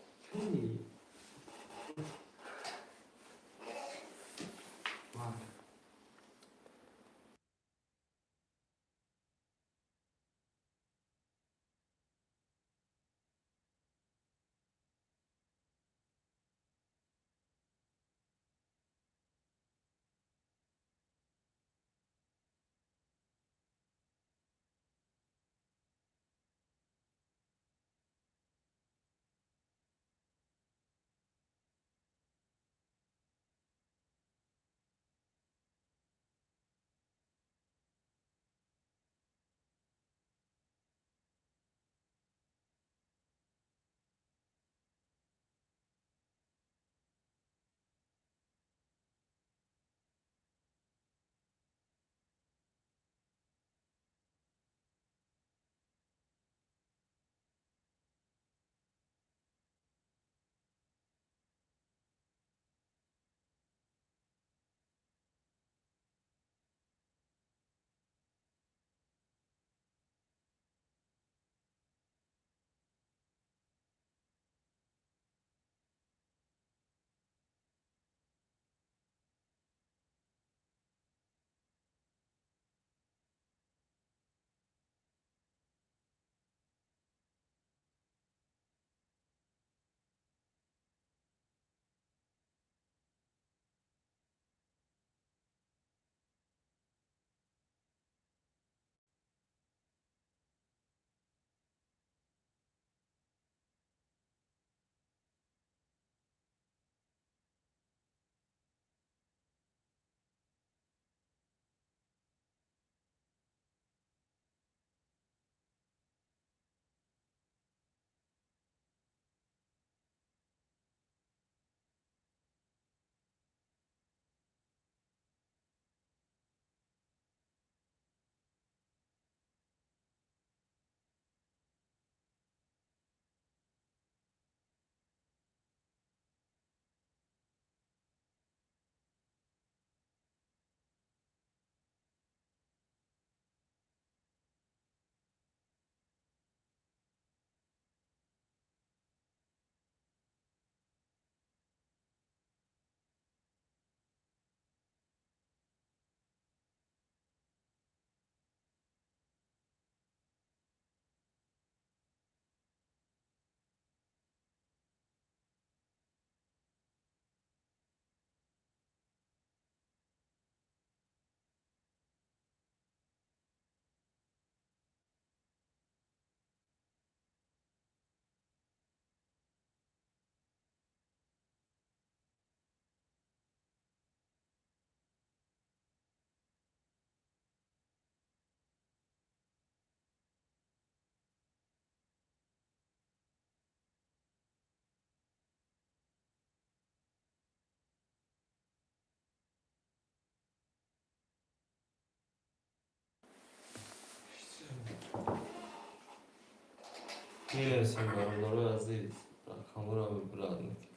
[SPEAKER 2] می نویسیم برادرها عزیز. رقم رو بلند میکنیم.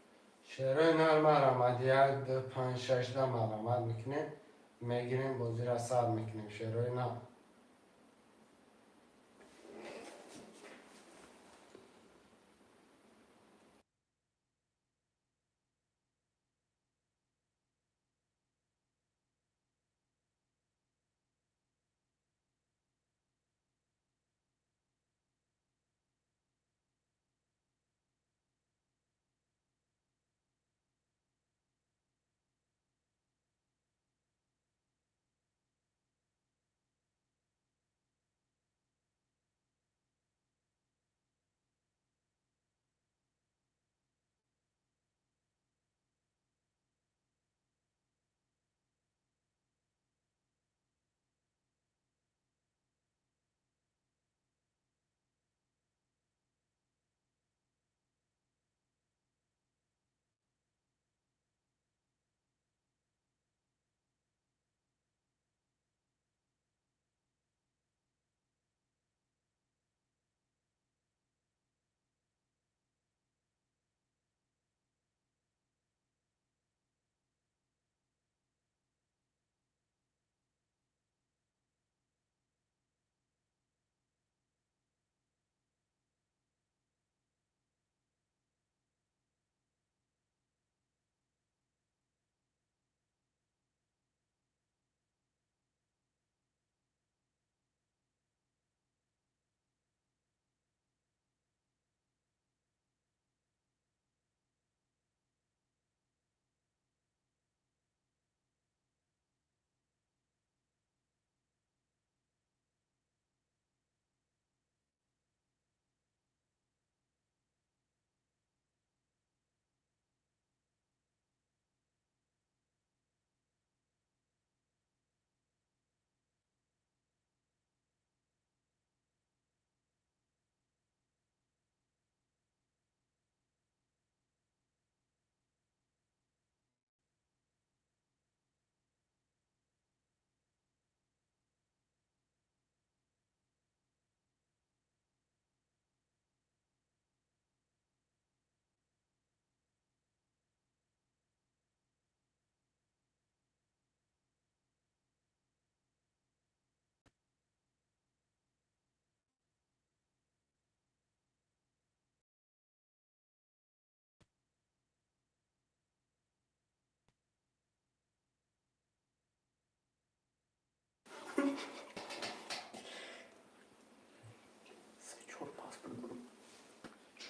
[SPEAKER 1] شعرهای نرم مرمد یک دو پنج شش ده مرمد میکنیم. میگیریم بازی را سر میکنیم. شعرهای نرم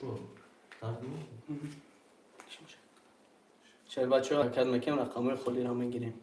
[SPEAKER 2] شو درد میکنه.
[SPEAKER 4] شاید بچه ها حرکت میکنم رقم های خالی را میگیریم.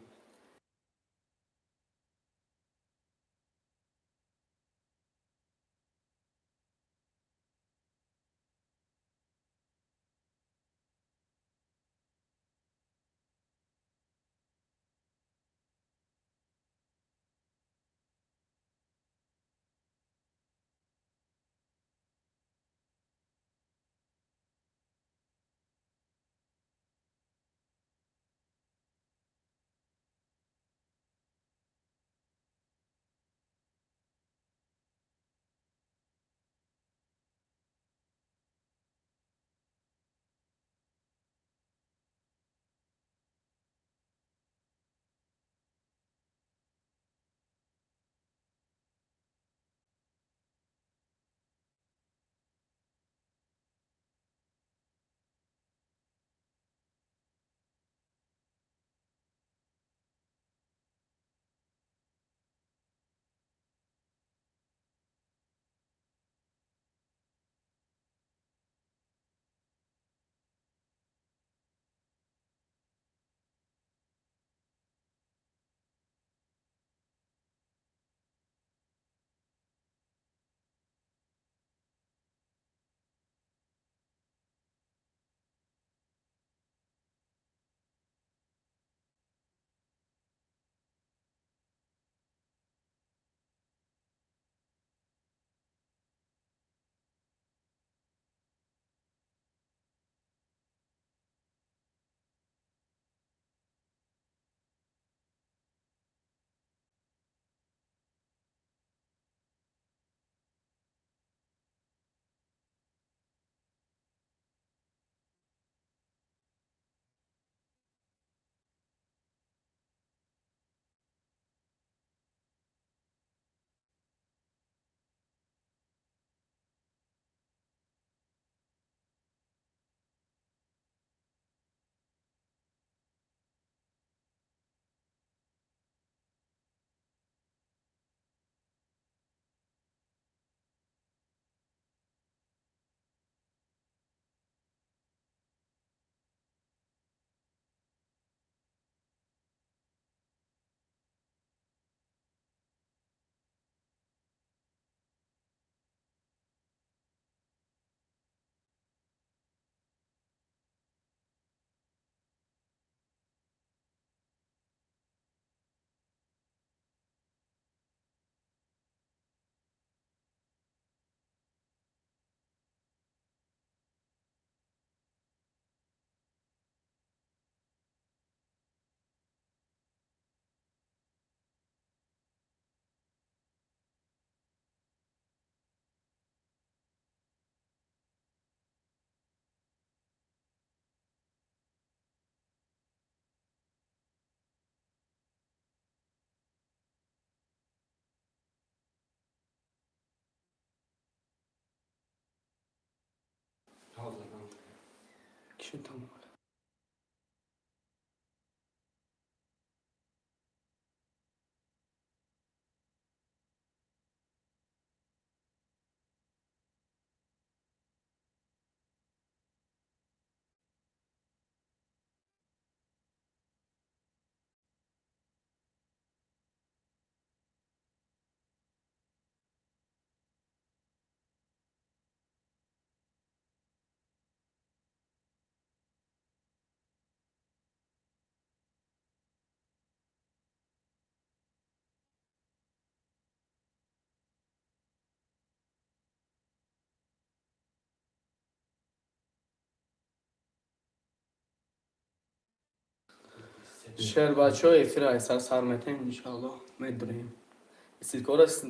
[SPEAKER 4] کشو تمام. شاید بچه ها افرا احساس سر میکنیم انشاءالله میدونیم. استیکار است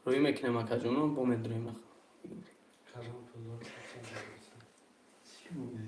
[SPEAKER 4] روی میکنیم اکا جونو با میدونیم.
[SPEAKER 2] کلام تو